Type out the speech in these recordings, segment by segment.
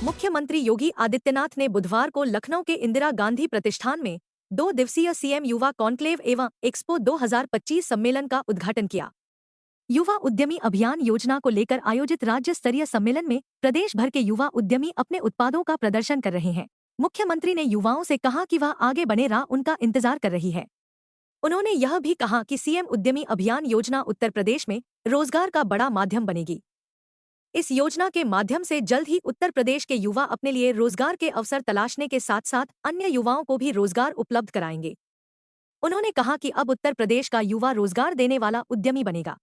मुख्यमंत्री योगी आदित्यनाथ ने बुधवार को लखनऊ के इंदिरा गांधी प्रतिष्ठान में 2 दिवसीय सीएम युवा कॉन्क्लेव एवं एक्सपो 2025 सम्मेलन का उद्घाटन किया। युवा उद्यमी अभियान योजना को लेकर आयोजित राज्य स्तरीय सम्मेलन में प्रदेश भर के युवा उद्यमी अपने उत्पादों का प्रदर्शन कर रहे हैं। मुख्यमंत्री ने युवाओं से कहा कि वह आगे बढ़े, राह उनका इंतजार कर रही है। उन्होंने यह भी कहा कि सीएम उद्यमी अभियान योजना उत्तर प्रदेश में रोजगार का बड़ा माध्यम बनेगी। इस योजना के माध्यम से जल्द ही उत्तर प्रदेश के युवा अपने लिए रोजगार के अवसर तलाशने के साथ साथ अन्य युवाओं को भी रोजगार उपलब्ध कराएंगे। उन्होंने कहा कि अब उत्तर प्रदेश का युवा रोजगार देने वाला उद्यमी बनेगा।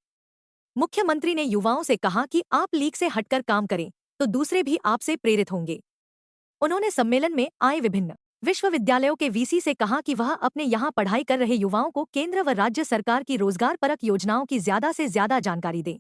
मुख्यमंत्री ने युवाओं से कहा कि आप लीक से हटकर काम करें तो दूसरे भी आपसे प्रेरित होंगे। उन्होंने सम्मेलन में आए विभिन्न विश्वविद्यालयों के वीसी से कहा कि वह अपने यहां पढ़ाई कर रहे युवाओं को केंद्र व राज्य सरकार की रोजगार परक योजनाओं की ज्यादा से ज्यादा जानकारी दें।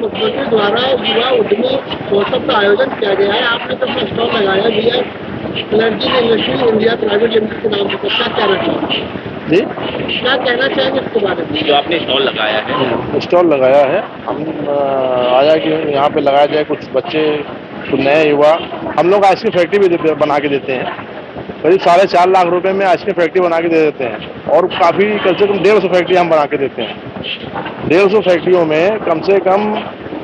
मुख्यमंत्री द्वारा युवा उद्यमी महोत्सव का आयोजन किया गया है। आपने तो अपना स्टॉल लगाया भी है, energy industry India private limited के नाम से। क्या कहना चाहिए जी? क्या कहना चाहेंगे इसके बारे में? जो आपने स्टॉल लगाया है? स्टॉल लगाया है, हम आया कि यहाँ पे लगाया जाए। कुछ बच्चे, कुछ नए युवा, हम लोग आइसक्रीम फैक्ट्री भी बना के देते हैं। करीब 4.5 लाख रुपए में आइसक्रीम फैक्ट्री बना के दे देते हैं और काफ़ी कम से कम 150 फैक्ट्री हम बना के देते हैं। 150 फैक्ट्रियों में कम से कम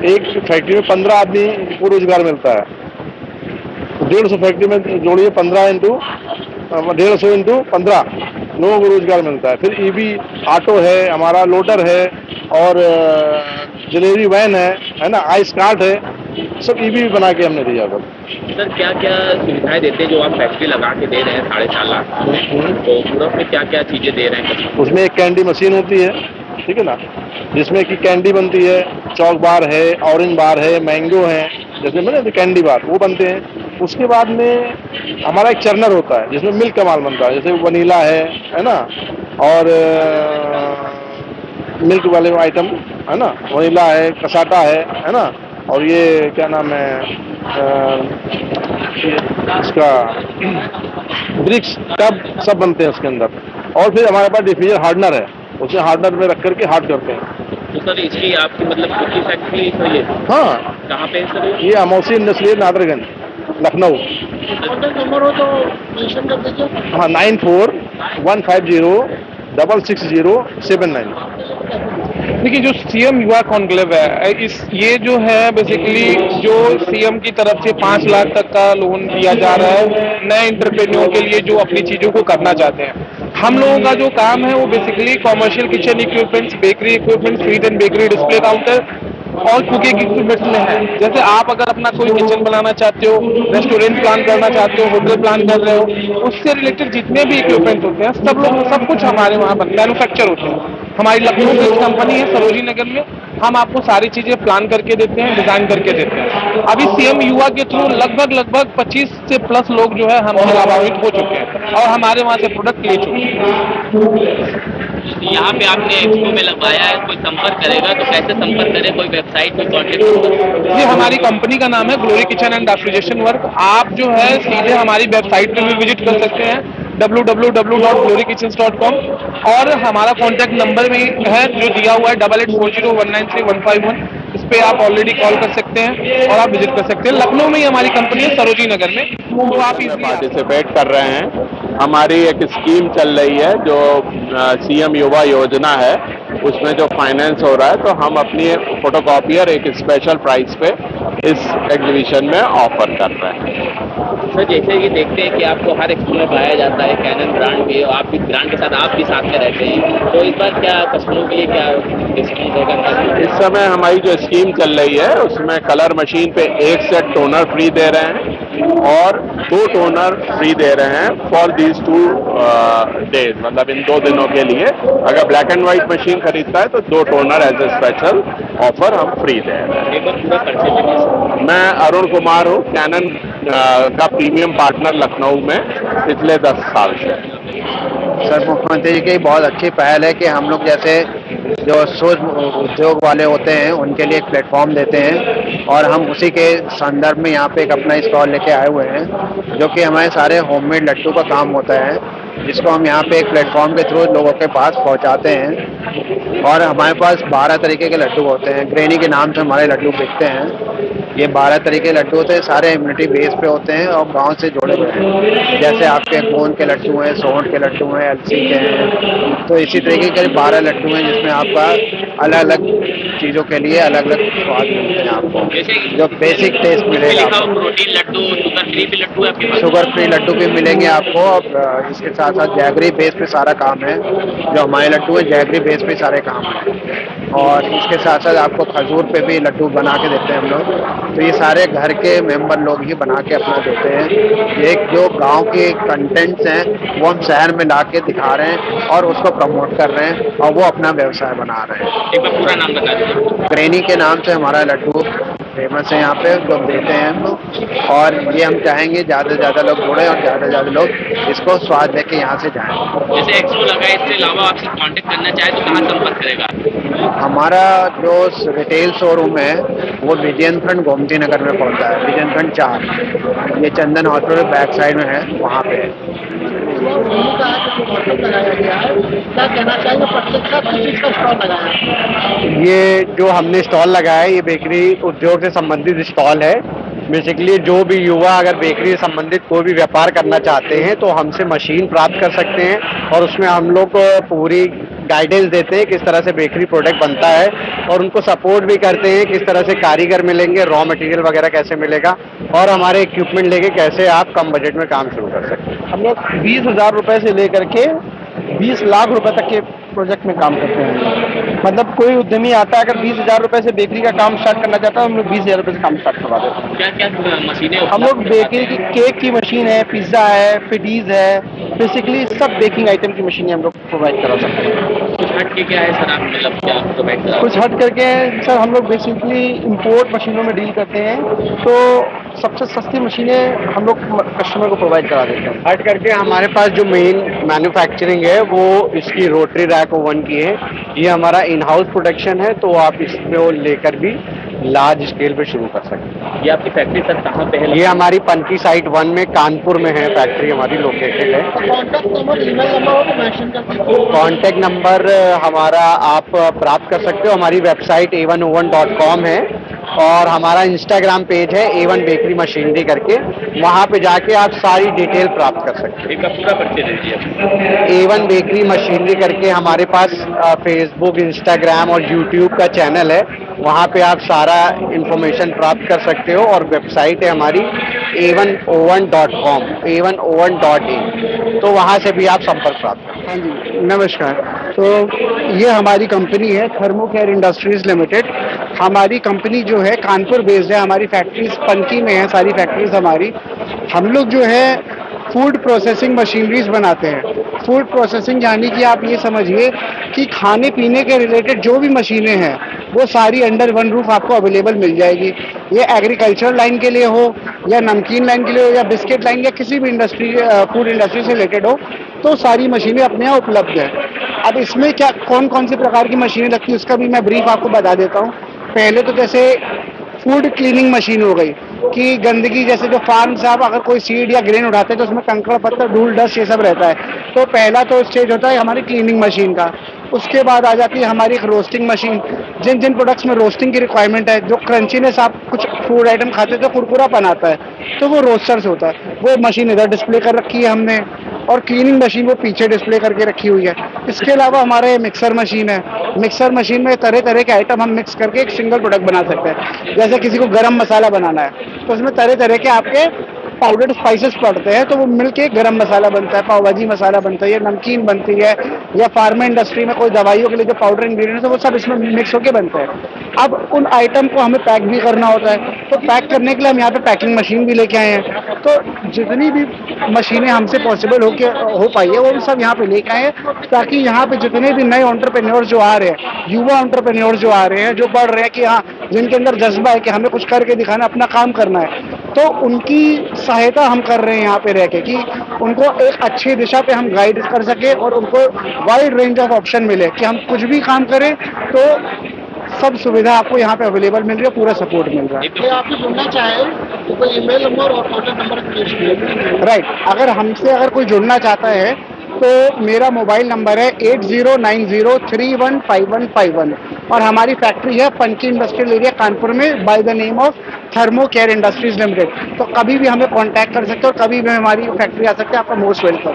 एक फैक्ट्री में 15 आदमी को रोजगार मिलता है। 150 फैक्ट्री में जोड़िए 15 इंटू 150 इंटू 15 लोगों को रोजगार मिलता है। फिर ईवी ऑटो है, हमारा लोडर है और डिलीवरी वैन है ना, आइस कार्ट है, सब ईवी बना के हमने दिया। सर क्या क्या सुविधाएं देते हैं जो आप फैक्ट्री लगा के दे रहे हैं 4.5 लाख? तो पूरा में क्या क्या चीजें दे रहे हैं? उसमें एक कैंडी मशीन होती है, ठीक है ना, जिसमें कि कैंडी बनती है। चौक बार है, ऑरेंज बार है, मैंगो है, जैसे मैंने कैंडी बार वो बनते हैं। उसके बाद में हमारा एक चर्नर होता है जिसमें मिल्क का माल बनता है, जैसे वनीला है ना, और मिल्क वाले आइटम है ना, वनीला है, कसाटा है ना, और ये क्या नाम है इसका ब्रिक्स टब, सब बनते हैं उसके अंदर। और फिर हमारे पास डिफ्यूजर हार्डनर है, उसे हार्डनर में रख करके हार्ड करते हैं। तो सर इसकी आपकी मतलब खुद की फैक्ट्री तो ये? हाँ। कहाँ पे सर? ये Amausi industrial Nadarganj, Lucknow. Contact number हो तो मेंशन कर दीजिए। हाँ, 9415060779। देखिए, जो सीएम युवा कॉन्क्लेव है, ये जो है बेसिकली जो सीएम की तरफ से 5 लाख तक का लोन दिया जा रहा है नए एंटरप्रेन्योर के लिए जो अपनी चीजों को करना चाहते हैं। हम लोगों का जो काम है वो basically commercial kitchen equipments, bakery equipments, sweet and bakery display counter और कुकिंग इक्विपमेंट्स में है। जैसे आप अगर अपना कोई किचन बनाना चाहते हो, रेस्टोरेंट प्लान करना चाहते हो, होटल प्लान कर रहे हो, उससे रिलेटेड जितने भी इक्विपमेंट होते हैं सब कुछ हमारे वहाँ मैन्युफैक्चर होते हैं। हमारी लखनऊ में एक कंपनी है सरोजी नगर में, हम आपको सारी चीजें प्लान करके देते हैं, डिजाइन करके देते हैं। अभी सीएम युवा के थ्रू लगभग 25 से प्लस लोग जो है हमसे लाभान्वित हो चुके हैं और हमारे वहाँ से प्रोडक्ट ले चुके हैं। यहाँ पे आपने एक्सपो में लगवाया है, कोई संपर्क करेगा तो कैसे संपर्क करे? कोई वेबसाइट में कॉन्टेक्ट? ये हमारी कंपनी का नाम है glory kitchen and refrigeration work. आप जो है सीधे हमारी वेबसाइट पे भी विजिट कर सकते हैं www.glorykitchens.com और हमारा कॉन्टैक्ट नंबर भी है जो दिया हुआ है 8840193151। इस पे आप ऑलरेडी कॉल कर सकते हैं और आप विजिट कर सकते हैं। लखनऊ में ही हमारी कंपनी है सरोजी नगर में, तो आप इसमें पार्टिसिपेट कर रहे हैं। हमारी एक स्कीम चल रही है जो सीएम युवा योजना है, उसमें जो फाइनेंस हो रहा है, तो हम अपनी फोटोकॉपियर एक स्पेशल प्राइस पे इस एग्जीबिशन में ऑफर कर रहे हैं। सर जैसे कि देखते हैं कि आपको हर एक्सपो में पाया जाता है कैनन ब्रांड भी, और आप भी ब्रांड के साथ आप भी साथ में रहते हैं, तो इस बार क्या कस्टमरों के लिए क्या डिस्काउंट होगा? इस समय हमारी जो स्कीम चल रही है उसमें कलर मशीन पे 1 सेट टोनर फ्री दे रहे हैं, और 2 टोनर फ्री दे रहे हैं फॉर दीज 2 डेज, मतलब इन 2 दिनों के लिए। अगर ब्लैक एंड व्हाइट मशीन खरीदता है तो 2 toner as a special offer हम फ्री दे रहे हैं। एक बार पूरा परिचय दीजिए। मैं अरुण कुमार हूँ, कैनन का प्रीमियम पार्टनर लखनऊ में पिछले 10 साल से। सर, मुख्यमंत्री जी की बहुत अच्छी पहल है कि हम लोग जैसे जो सूक्ष्म उद्योग वाले होते हैं उनके लिए एक प्लेटफॉर्म देते हैं, और हम उसी के संदर्भ में यहाँ पे एक अपना स्टॉल लेके आए हुए हैं, जो कि हमारे सारे होममेड लड्डू का काम होता है, जिसको हम यहाँ पे एक प्लेटफॉर्म के थ्रू लोगों के पास पहुँचाते हैं। और हमारे पास 12 तरीके के लड्डू होते हैं, ग्रेनी के नाम से हमारे लड्डू बिकते हैं। ये 12 तरीके के लड्डू होते हैं, सारे इम्यूनिटी बेस पे होते हैं और गांव से जुड़े हुए हैं। जैसे आपके गोंद के लड्डू हैं, सोंठ के लड्डू हैं, अलसी के हैं, तो इसी तरीके के 12 लड्डू हैं जिसमें आपका अलग अलग चीज़ों के लिए अलग अलग स्वाद मिलते हैं आपको, जो बेसिक टेस्ट मिलेगा आपको। प्रोटीन लड्डू, शुगर फ्री भी लड्डू है आपके पास? शुगर फ्री लड्डू भी मिलेंगे आपको, और इसके साथ साथ जैगरी बेस पे सारा काम है। जो हमारे लड्डू है जैगरी बेस पे सारे काम है, और इसके साथ साथ आपको खजूर पे भी लड्डू बना के देते हैं हम लोग। तो ये सारे घर के मेंबर लोग ही बना के अपना देते हैं। एक जो गांव के कंटेंट्स हैं वो हम शहर में ला के दिखा रहे हैं और उसको प्रमोट कर रहे हैं, और वो अपना व्यवसाय बना रहे हैं। एक बार पूरा नाम बता दीजिए। ग्रेनी के नाम से हमारा लड्डू फेमस है यहाँ पे, जो देते हैं हम लोग, और ये हम चाहेंगे ज़्यादा से ज़्यादा लोग जुड़े और ज़्यादा से ज़्यादा लोग इसको स्वाद लेके यहाँ से जाएं। जैसे एक्सपो लगा है, इसके अलावा आपसे कांटेक्ट करना चाहे तो कहाँ संपर्क करेगा? हमारा जो रिटेल शोरूम है वो विजयन खंड गोमती नगर में पड़ता है, विजयन खंड 4, ये चंदन हॉस्पिटल बैक साइड में है, वहाँ पे है। लगाया गया है, क्या कहना चाहिए? 25 का स्टॉल लगाया है। ये जो हमने स्टॉल लगाया है ये बेकरी उद्योग से संबंधित स्टॉल है। बेसिकली जो भी युवा अगर बेकरी से संबंधित कोई भी व्यापार करना चाहते हैं तो हमसे मशीन प्राप्त कर सकते हैं, और उसमें हम लोग पूरी गाइडेंस देते हैं किस तरह से बेकरी प्रोडक्ट बनता है, और उनको सपोर्ट भी करते हैं किस तरह से कारीगर मिलेंगे, रॉ मटेरियल वगैरह कैसे मिलेगा, और हमारे इक्विपमेंट लेके कैसे आप कम बजट में काम शुरू कर सकते हैं। हम लोग 20,000 रुपये से लेकर के 20 लाख रुपए तक के प्रोजेक्ट में काम करते हैं। मतलब कोई उद्यमी आता है अगर 20,000 रुपए से बेकरी का काम स्टार्ट करना चाहता है, हम लोग 20,000 रुपए से काम स्टार्ट करवा देते हैं। क्या क्या मशीनें हम लोग बेकरी की केक की मशीन है, पिज्ज़ा है, फिडीज है, बेसिकली सब बेकिंग आइटम की मशीनें हम लोग प्रोवाइड करा सकते हैं। कुछ हट के क्या है सर, आप मतलब क्या प्रोवाइड करा? कुछ हट करके सर हम लोग बेसिकली इंपोर्ट मशीनों में डील करते हैं, तो सबसे सस्ती मशीनें हम लोग कस्टमर को प्रोवाइड करा देते हैं। हट करके हमारे पास जो मेन मैन्युफैक्चरिंग है वो इसकी रोटरी रैक ओवन की है। ये हमारा इन हाउस प्रोडक्शन है, तो आप इसको लेकर भी लार्ज स्केल पे शुरू कर सकते हैं। ये आपकी फैक्ट्री सर कहाँ पे है? ये हमारी पनकी साइट 1 में कानपुर में है, फैक्ट्री हमारी लोकेटेड है। कॉन्टैक्ट नंबर, ईमेल नंबर हो तो मेंशन कर दीजिए। कॉन्टैक्ट नंबर हमारा आप प्राप्त कर सकते हो, हमारी वेबसाइट a1oven.com है, और हमारा इंस्टाग्राम पेज है A1 बेकरी मशीनरी करके, वहाँ पे जाके आप सारी डिटेल प्राप्त कर सकते एक पूरा परिचय दीजिए। हैं। A1 बेकरी मशीनरी करके हमारे पास फेसबुक, इंस्टाग्राम और यूट्यूब का चैनल है, वहाँ पे आप सारा इंफॉर्मेशन प्राप्त कर सकते हो, और वेबसाइट है हमारी a1oven.com, a1oven.in, तो वहाँ से भी आप संपर्क प्राप्त कर। हाँ जी, नमस्कार। तो ये हमारी कंपनी है थर्मो केयर इंडस्ट्रीज लिमिटेड। हमारी कंपनी जो है कानपुर बेस्ड है, हमारी फैक्ट्रीज पनकी में है, सारी फैक्ट्रीज हमारी। हम लोग जो है फूड प्रोसेसिंग मशीनरीज बनाते हैं। फूड प्रोसेसिंग यानी कि आप ये समझिए कि खाने पीने के रिलेटेड जो भी मशीनें हैं वो सारी अंडर वन रूफ आपको अवेलेबल मिल जाएगी। ये एग्रीकल्चर लाइन के लिए हो, या नमकीन लाइन के लिए हो, या बिस्किट लाइन, या किसी भी इंडस्ट्री फूड इंडस्ट्री से रिलेटेड हो, तो सारी मशीनें अपने यहाँ उपलब्ध हैं। अब इसमें क्या कौन कौन सी प्रकार की मशीनें लगती है उसका भी मैं ब्रीफ आपको बता देता हूँ। पहले तो जैसे फूड क्लीनिंग मशीन हो गई कि गंदगी, जैसे जो फार्म से आप अगर कोई सीड या ग्रेन उठाते हैं तो उसमें कंकड़ पत्थर, धूल, डस्ट ये सब रहता है, तो पहला तो स्टेज होता है हमारी क्लीनिंग मशीन का। उसके बाद आ जाती है हमारी एक रोस्टिंग मशीन। जिन जिन प्रोडक्ट्स में रोस्टिंग की रिक्वायरमेंट है, जो क्रंचीनेस आप कुछ फूड आइटम खाते हैं तो कुरकुरापन आता है, तो वो रोस्टर्स होता है। वो मशीन इधर डिस्प्ले कर रखी है हमने, और क्लीनिंग मशीन वो पीछे डिस्प्ले करके रखी हुई है। इसके अलावा हमारे ये मिक्सर मशीन है। मिक्सर मशीन में तरह तरह के आइटम हम मिक्स करके एक सिंगल प्रोडक्ट बना सकते हैं। जैसे किसी को गरम मसाला बनाना है तो उसमें तरह तरह के आपके पाउडर्ड स्पाइसेस पड़ते हैं, तो वो मिलके गरम मसाला बनता है, पाव भाजी मसाला बनता है, या नमकीन बनती है, या फार्मा इंडस्ट्री में कोई दवाइयों के लिए जो पाउडर इंग्रेडिएंट्स है वो सब इसमें मिक्स होके बनता है। अब उन आइटम को हमें पैक भी करना होता है, तो पैक करने के लिए हम यहाँ पे पैकिंग मशीन भी लेके आए हैं। तो जितनी भी मशीनें हमसे पॉसिबल हो पाई है वो भी सब यहाँ पे लेके आए हैं, ताकि यहाँ पे जितने भी नए एंटरप्रेन्योर जो आ रहे हैं, युवा एंटरप्रेन्योर जो आ रहे हैं, जो बढ़ रहे हैं कि हाँ, जिनके अंदर जज्बा है कि हमें कुछ करके दिखाना, अपना काम करना है, तो उनकी सहायता हम कर रहे हैं यहाँ पे रह के, कि उनको एक अच्छी दिशा पे हम गाइड कर सके और उनको वाइड रेंज ऑफ ऑप्शन मिले कि हम कुछ भी काम करें तो सब सुविधा आपको यहाँ पे अवेलेबल मिल रही है, पूरा सपोर्ट मिल रहा है। कोई आपसे जुड़ना चाहे तो कोई ईमेल नंबर और कॉन्टैक्ट नंबर राइट, अगर कोई जुड़ना चाहता है तो मेरा मोबाइल नंबर है 8090315151 और हमारी फैक्ट्री है पंकी इंडस्ट्रियल एरिया कानपुर में by the name of thermo care industries limited. तो कभी भी हमें कांटेक्ट कर सकते हो और कभी भी हमारी फैक्ट्री आ सकते हैं। आपका मोस्ट वेलकम।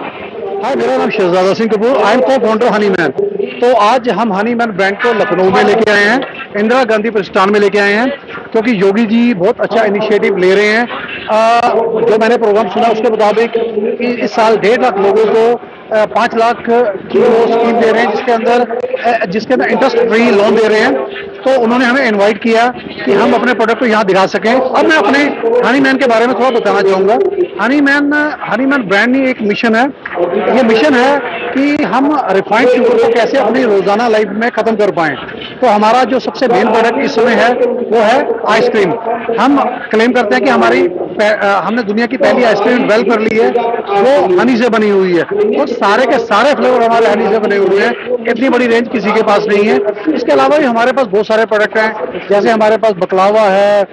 हाय, मेरा नाम शहजादा सिंह कपूर, आई एम को फाउंडर हनीमैन। तो आज हम हनीमैन ब्रांड को लखनऊ में लेके आए हैं, इंदिरा गांधी प्रतिष्ठान में लेके आए हैं, क्योंकि योगी जी बहुत अच्छा इनिशिएटिव ले रहे हैं। जो मैंने प्रोग्राम सुना उसके मुताबिक कि इस साल 1.5 लाख लोगों को 5 लाख की वो स्कीम दे रहे हैं, जिसके अंदर इंटरेस्ट फ्री लोन दे रहे हैं। तो उन्होंने हमें इनवाइट किया कि हम अपने प्रोडक्ट को यहाँ दिखा सकें। अब मैं अपने हनीमैन के बारे में थोड़ा बताना चाहूँगा। हनीमैन ब्रांड की एक मिशन है, ये मिशन है कि हम रिफाइंड शुगर को कैसे अपनी रोजाना लाइफ में खत्म कर पाएं। तो हमारा जो सबसे मेन प्रोडक्ट इस समय है वो है आइसक्रीम। हम क्लेम करते हैं कि हमने दुनिया की पहली आइसक्रीम डेवलप कर ली है जो हनी से बनी हुई है, और सारे के सारे फ्लेवर हमारे हनी से बने हुए हैं। इतनी बड़ी रेंज किसी के पास नहीं है। इसके अलावा भी हमारे पास बहुत सारे प्रोडक्ट हैं, जैसे हमारे पास बकलावा है,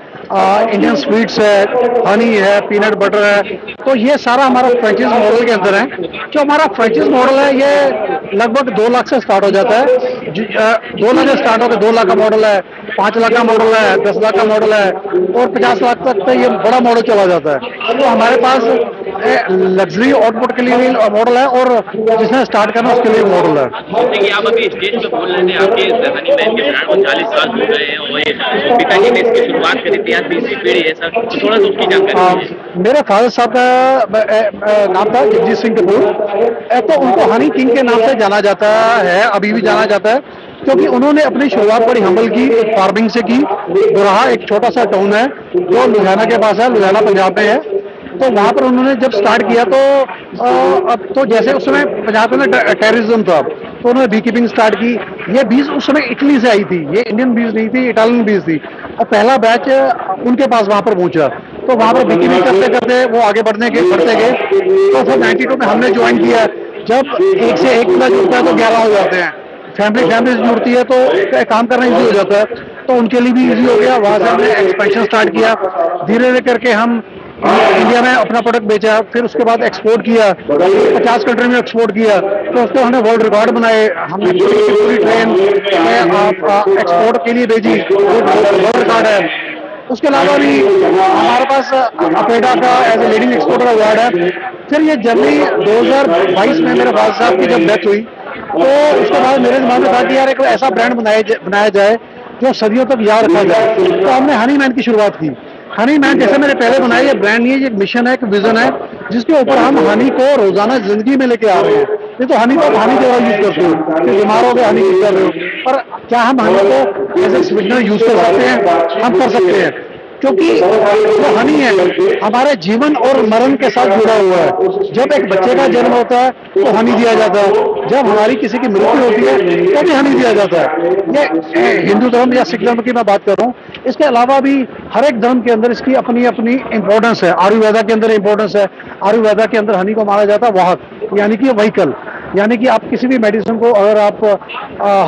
इंडियन स्वीट्स है, हनी है, पीनट बटर है। तो ये सारा हमारा फ्रेंचाइज मॉडल के अंदर है। जो हमारा फ्रेंचाइज मॉडल है ये लगभग 2 लाख से स्टार्ट हो जाता है। 2 लाख से स्टार्ट होकर 2 लाख का मॉडल है, 5 लाख का मॉडल है, 10 लाख का मॉडल है, और 50 लाख तक तो ये बड़ा मॉडल चला जाता है। तो हमारे पास लग्जरी आउटपुट के लिए भी मॉडल है और जिसने स्टार्ट करना उसके लिए मॉडल है। देखिए, आप अभी स्टेज पे बोल रहे थे, आपके हनीमैन के ब्रांड को 40 साल हो गए हैं और पिताजी ने इसकी शुरुआत करी थी, आज तीसरी पीढ़ी है सर, तो थोड़ा सा उसकी जानकारी। मेरे फादर साहब का नाम था जगजीत सिंह कपूर। तो उनको हनी किंग के नाम से जाना जाता है, अभी भी जाना जाता है, क्योंकि उन्होंने अपनी शुरुआत बड़ी हम्बल की, एक फार्मिंग से की। बुराहा एक छोटा सा टाउन है जो लुधियाना के पास है, लुधियाना पंजाब में है। तो वहाँ पर उन्होंने जब स्टार्ट किया तो अब तो जैसे उस समय पंजाब में टेररिज्म था, तो उन्होंने बी कीपिंग स्टार्ट की। ये बीज उस समय इटली से आई थी, ये इंडियन बीज नहीं थी, इटालियन बीज थी। और पहला बैच उनके पास वहाँ पर पहुँचा, तो वहाँ पर बी कीपिंग करते करते वो आगे बढ़ते गए। तो फिर 92 में हमने ज्वाइन किया। जब एक से एक प्लस जुड़ता है तो 11 हो जाते हैं। फैमिली जुड़ती है तो काम करना इजी हो जाता है, तो उनके लिए भी इजी हो गया। वहाँ से हमने एक्सपेंशन स्टार्ट किया। धीरे धीरे करके हम इंडिया में अपना प्रोडक्ट बेचा, फिर उसके बाद एक्सपोर्ट किया, 50 कंट्री में एक्सपोर्ट किया। तो उसको हमने वर्ल्ड रिकॉर्ड बनाए। हमने पूरी ट्रेन एक्सपोर्ट के लिए भेजी, वर्ल्ड रिकॉर्ड है। उसके अलावा भी हमारे पास अपेडा का as a leading exporter award है। फिर ये जर्नी 2022 में मेरे फादर साहब की जब डेथ हुई, तो उसके बाद मेरे दिमाग में था कि यार एक ऐसा ब्रांड बनाया जाए जो सदियों तक याद रखा जाए। तो हमने हनीमैन की शुरुआत की। हनीमैन जैसे मैंने पहले बनाया, ये ब्रांड नहीं है, ये एक मिशन है, एक विजन है, जिसके ऊपर हम हनी को रोजाना जिंदगी में लेके आ रहे हैं। ये तो हनी को हनी जगह यूज करते हो, कि बीमार हो गए हनी यूज कर रहे हो, पर क्या हम हनी को एज ए स्वीटनर यूज कर सकते हैं? हम कर सकते हैं, क्योंकि जो हनी है हमारे जीवन और मरण के साथ जुड़ा हुआ है। जब एक बच्चे का जन्म होता है तो हनी दिया जाता है, जब हमारी किसी की मृत्यु होती है तो भी हनी दिया जाता है। ये हिंदू धर्म या सिख धर्म की मैं बात कर रहा हूँ। इसके अलावा भी हर एक धर्म के अंदर इसकी अपनी अपनी इंपॉर्टेंस है। आयुर्वेदा के अंदर इंपॉर्टेंस है। आयुर्वेदा के अंदर हनी को माना जाता है वाहक, यानी कि व्हीकल, यानी कि आप किसी भी मेडिसिन को अगर आप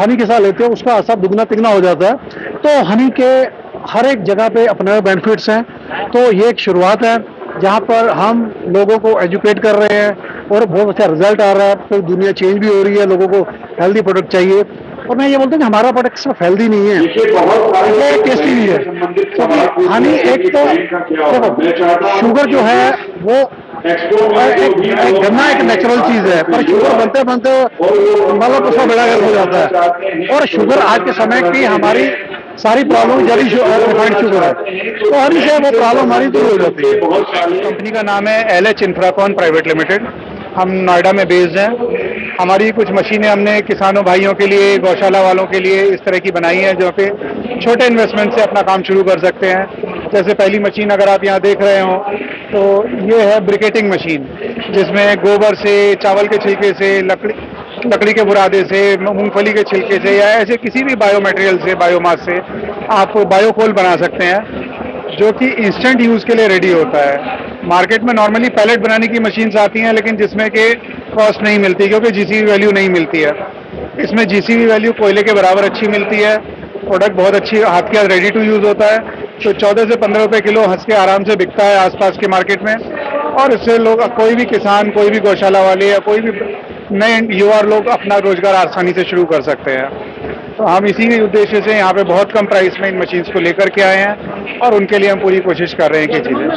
हनी के साथ लेते हो उसका असर दुगना तिगना हो जाता है। तो हनी के हर एक जगह पे अपने बेनिफिट्स हैं। तो ये एक शुरुआत है जहाँ पर हम लोगों को एजुकेट कर रहे हैं और बहुत अच्छा रिजल्ट आ रहा है। तो दुनिया चेंज भी हो रही है, लोगों को हेल्दी प्रोडक्ट चाहिए। और मैं ये बोलता हूँ कि हमारा प्रोडक्ट सिर्फ हेल्दी नहीं है, ये टेस्टी भी है। क्योंकि हनी एक तो देखो, शुगर जो है वो एक गन्ना एक नेचुरल चीज है, पर शुगर बनते बनते मतलब उसका बेड़ा गर्क हो जाता है। और शुगर आज के समय की हमारी सारी प्रॉब्लम जरी रिफाइंड शुगर है, तो हर विषय वो प्रॉब्लम हमारी दूर हो जाती है। कंपनी का नाम है LH इंफ्राकॉन प्राइवेट लिमिटेड। हम नोएडा में बेस्ड हैं। हमारी कुछ मशीनें हमने किसानों भाइयों के लिए, गौशाला वालों के लिए इस तरह की बनाई हैं जो पे छोटे इन्वेस्टमेंट से अपना काम शुरू कर सकते हैं। जैसे पहली मशीन अगर आप यहाँ देख रहे हो तो ये है ब्रिकेटिंग मशीन, जिसमें गोबर से, चावल के छिलके से, लकड़ी के बुरादे से, मूंगफली के छिलके से या ऐसे किसी भी बायो मटेरियल से, बायोमास से आप बायोकोल बना सकते हैं, जो कि इंस्टेंट यूज़ के लिए रेडी होता है। मार्केट में नॉर्मली पैलेट बनाने की मशीन्स आती हैं, लेकिन जिसमें कि कॉस्ट नहीं मिलती क्योंकि जीसीबी वैल्यू नहीं मिलती है। इसमें जीसीबी वैल्यू कोयले के बराबर अच्छी मिलती है। प्रोडक्ट बहुत अच्छी हाथ के रेडी टू यूज़ होता है, तो 14 से 15 रुपये किलो हंस के आराम से बिकता है आसपास के मार्केट में। और इससे लोग, कोई भी किसान, कोई भी गौशाला वाले या कोई भी नए युवा लोग अपना रोजगार आसानी से शुरू कर सकते हैं। तो हम इसी उद्देश्य से यहाँ पे बहुत कम प्राइस में इन मशीन्स को लेकर के आए हैं और उनके लिए हम पूरी कोशिश कर रहे हैं कि चीज़ें।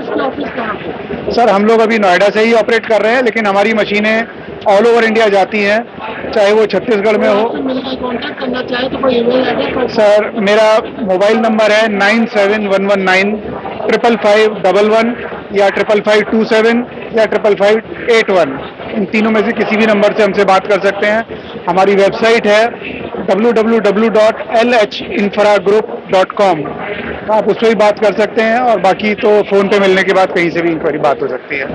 सर हम लोग अभी नोएडा से ही ऑपरेट कर रहे हैं, लेकिन हमारी मशीनें ऑल ओवर इंडिया जाती हैं, चाहे वो छत्तीसगढ़ में हो। कॉन्टैक्ट करना चाहे तो कोई ईमेल एड्रेस? सर मेरा मोबाइल नंबर है 9711955511 या 5552 या 5581। इन तीनों में से किसी भी नंबर से हमसे बात कर सकते हैं। हमारी वेबसाइट है www.lhinfragroup.com, आप उससे भी बात कर सकते हैं और बाकी तो फ़ोन पे मिलने के बाद कहीं से भी इंक्वायरी बात हो सकती है।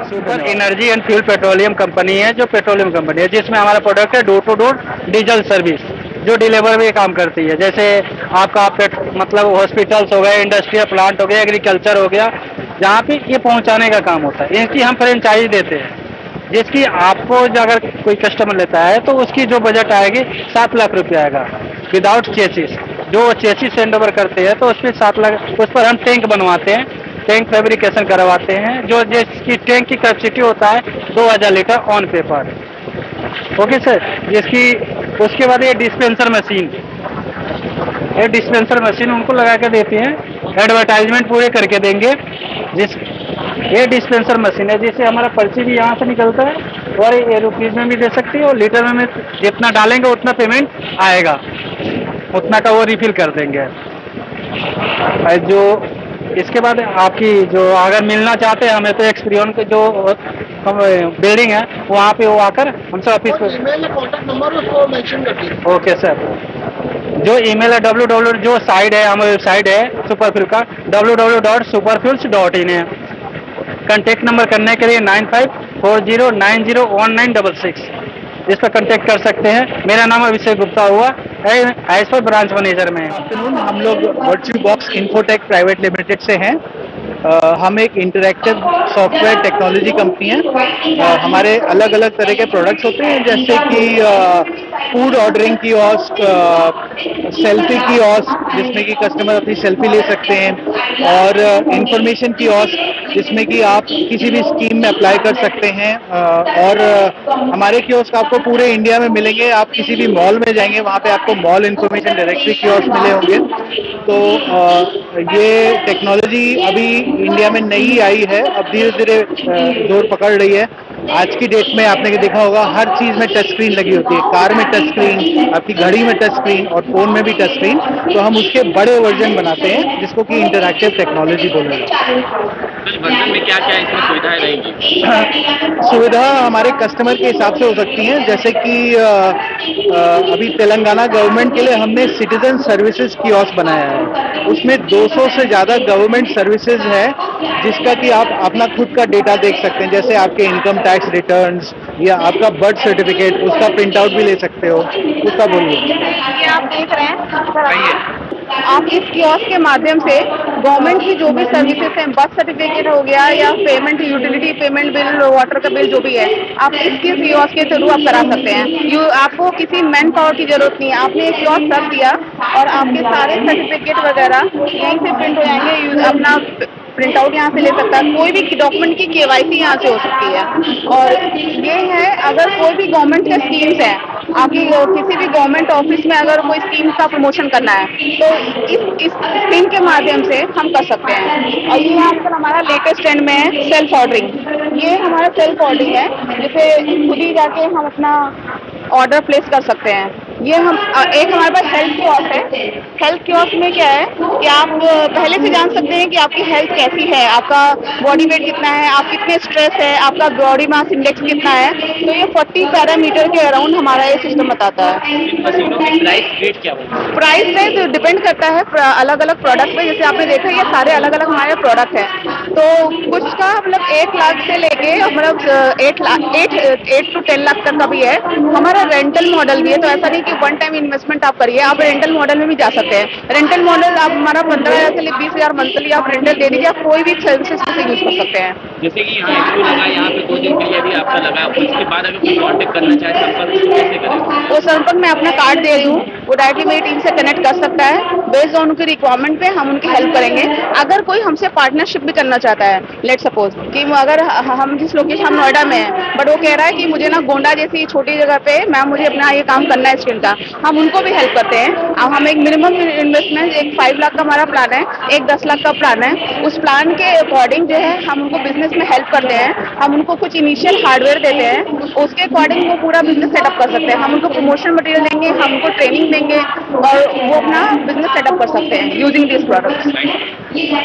Super energy and fuel petroleum company है, जो पेट्रोलियम कंपनी है, जिसमें हमारा प्रोडक्ट है door to door diesel service, जो डिलीवर में काम करती है। जैसे आपका मतलब हॉस्पिटल्स हो गए, इंडस्ट्रियल प्लांट हो गया, एग्रीकल्चर हो गया, जहाँ पे ये पहुँचाने का काम होता है। इनकी हम फ्रेंचाइज देते हैं, जिसकी आपको अगर कोई कस्टमर लेता है तो उसकी जो बजट आएगी 7 लाख रुपये आएगा विदाउट चेसिस। जो चेसिस हैंड ओवर करते हैं तो उसमें 7 लाख, उस पर हम टैंक बनवाते हैं, टैंक फैब्रिकेशन करवाते हैं, जो जिसकी टैंक की कैपेसिटी होता है 2000 litre on paper. Okay sir, जिसकी उसके बाद ये डिस्पेंसर मशीन उनको लगा के देते हैं, एडवर्टाइजमेंट पूरे करके देंगे। ये डिस्पेंसर मशीन है, जिससे हमारा पर्ची भी यहाँ से निकलता है और ये रुपीज़ में भी दे सकती है और लीटर में जितना डालेंगे उतना पेमेंट आएगा, उतना का वो रिफिल कर देंगे। जो इसके बाद आपकी जो अगर मिलना चाहते हैं हमें, तो एक्सपीरियन के जो बिल्डिंग है वहाँ पे वो आकर हमसे ऑफिस पर कॉन्टैक्ट नंबर उसको मेंशन कर दीजिए। Okay sir. जो ईमेल है www जो साइट है, हमारी वेबसाइट है सुपरफ्यूल का www.superfuels.in है। कांटेक्ट नंबर करने के लिए 9540901966, इस पर कांटेक्ट कर सकते हैं। मेरा नाम अभिषेक गुप्ता हुआ एज पर ब्रांच मैनेजर में। हम लोग virtue box infotech private limited से हैं। हम एक इंटरैक्टिव सॉफ्टवेयर टेक्नोलॉजी कंपनी है। हमारे अलग अलग तरह के प्रोडक्ट्स होते हैं, जैसे कि food ordering kiosk, selfie kiosk जिसमें कि कस्टमर अपनी सेल्फी ले सकते हैं, और इंफॉर्मेशन कियोस्क जिसमें कि आप किसी भी स्कीम में अप्लाई कर सकते हैं। और हमारे कियोस्क आपको पूरे इंडिया में मिलेंगे। आप किसी भी मॉल में जाएंगे, वहाँ पे आपको मॉल इंफॉर्मेशन डायरेक्टरी कियोस्क मिले होंगे। तो ये टेक्नोलॉजी अभी इंडिया में नई आई है, अब धीरे धीरे जोर पकड़ रही है। आज की डेट में आपने देखा होगा हर चीज़ में टच स्क्रीन लगी होती है, कार में टच स्क्रीन, आपकी घड़ी में टच स्क्रीन और फ़ोन में भी टच स्क्रीन। तो हम उसके बड़े वर्जन बनाते हैं, जिसको कि इंटरैक्टिव टेक्नोलॉजी बोलेंगे। वर्जन में क्या क्या इसमें सुविधाएं रहेंगी? सुविधा हमारे कस्टमर के हिसाब से हो सकती हैं, जैसे कि अभी तेलंगाना गवर्नमेंट के लिए हमने सिटीजन सर्विसेज कियोस्क बनाया है। उसमें 200 से ज़्यादा गवर्नमेंट सर्विसेज है, जिसका कि आप अपना खुद का डेटा देख सकते हैं, जैसे आपके इनकम टैक्स रिटर्न्स या आपका बर्थ सर्टिफिकेट, उसका प्रिंट आउट भी ले सकते हो। उसका बोलिए। ये आप देख रहे हैं, आप इस कियोस्क के माध्यम से गवर्नमेंट की जो भी सर्विसेज हैं, बर्थ सर्टिफिकेट हो गया या payment, utility payment bill, water का बिल, जो भी है, आप इसके कियोस्क के थ्रू आप करा सकते हैं। आपको किसी मैन पावर की जरूरत नहीं है। आपने एक कियोस्क रख दिया और आपके सारे सर्टिफिकेट वगैरह यहीं से प्रिंट हो जाएंगे। अपना प्रिंट आउट यहाँ से ले सकता है। कोई भी डॉक्यूमेंट की केवाईसी यहाँ से हो सकती है। और ये है, अगर कोई भी गवर्नमेंट के स्कीम्स हैं, आपकी किसी भी गवर्नमेंट ऑफिस में अगर कोई स्कीम का प्रमोशन करना है, तो इस स्कीम के माध्यम से हम कर सकते हैं। और ये आजकल हमारा लेटेस्ट ट्रेंड में है सेल्फ ऑर्डरिंग। ये हमारा सेल्फ ऑर्डरिंग है, जिसे खुद ही जाके हम अपना ऑर्डर प्लेस कर सकते हैं। ये हम एक हमारे पास हेल्थ कियोस्क है। हेल्थ कियोस्क में क्या है कि आप पहले से जान सकते हैं कि आपकी हेल्थ कैसी है, आपका बॉडी वेट कितना है, आप कितने स्ट्रेस है, आपका बॉडी मास इंडेक्स कितना है। तो ये 40 पैरामीटर के अराउंड हमारा ये सिस्टम बताता है। मशीनों की प्राइस रेट क्या होगा? प्राइस में डिपेंड करता है अलग अलग प्रोडक्ट पे। जैसे आपने देखा ये सारे अलग अलग हमारे प्रोडक्ट हैं। तो कुछ का मतलब 1 लाख से लेके मतलब 8 to 10 लाख तक का भी है। हमारा रेंटल मॉडल भी है, तो ऐसा नहीं कि वन टाइम इन्वेस्टमेंट आप करिए, आप रेंटल मॉडल में भी जा सकते हैं। रेंटल मॉडल आप हमारा 15,000 से 20,000 मंथली आप रेंटल दे दीजिए, आप कोई भी सर्विसेज से यूज कर सकते हैं। जैसे कि यहाँ एक्सपो लगा, यहाँ पे 2 दिन के लिए भी आपका लगा, उसके बाद अगर कोई कांटेक्ट करना चाहे, संपर्क तो कैसे करें? वो संपर्क में अपना कार्ड दे दूँ, वो डायरेक्टली मेरी टीम से कनेक्ट कर सकता है। बेस्ड ऑन उनकी रिक्वायरमेंट पे हम उनकी हेल्प करेंगे। अगर कोई हमसे पार्टनरशिप भी करना चाहता है, लेट सपोज कि अगर हम जिस लोकेशन हम नोएडा में हैं, बट वो कह रहा है कि मुझे ना गोंडा जैसी छोटी जगह पे मैम मुझे अपना ये काम करना है स्किल का, हम उनको भी हेल्प करते हैं। अब हम एक मिनिमम इन्वेस्टमेंट एक 5 लाख का हमारा प्लान है, एक 10 लाख का प्लान है। उस प्लान के अकॉर्डिंग जो है हम उनको बिजनेस में हेल्प करते हैं। हम उनको कुछ इनिशियल हार्डवेयर देते हैं, उसके अकॉर्डिंग वो पूरा बिजनेस सेटअप कर सकते हैं। हम उनको प्रमोशन मटेरियल देंगे, हम उनको ट्रेनिंग देंगे और वो अपना बिजनेस सेटअप कर सकते हैं यूजिंग दिस प्रोडक्ट्स।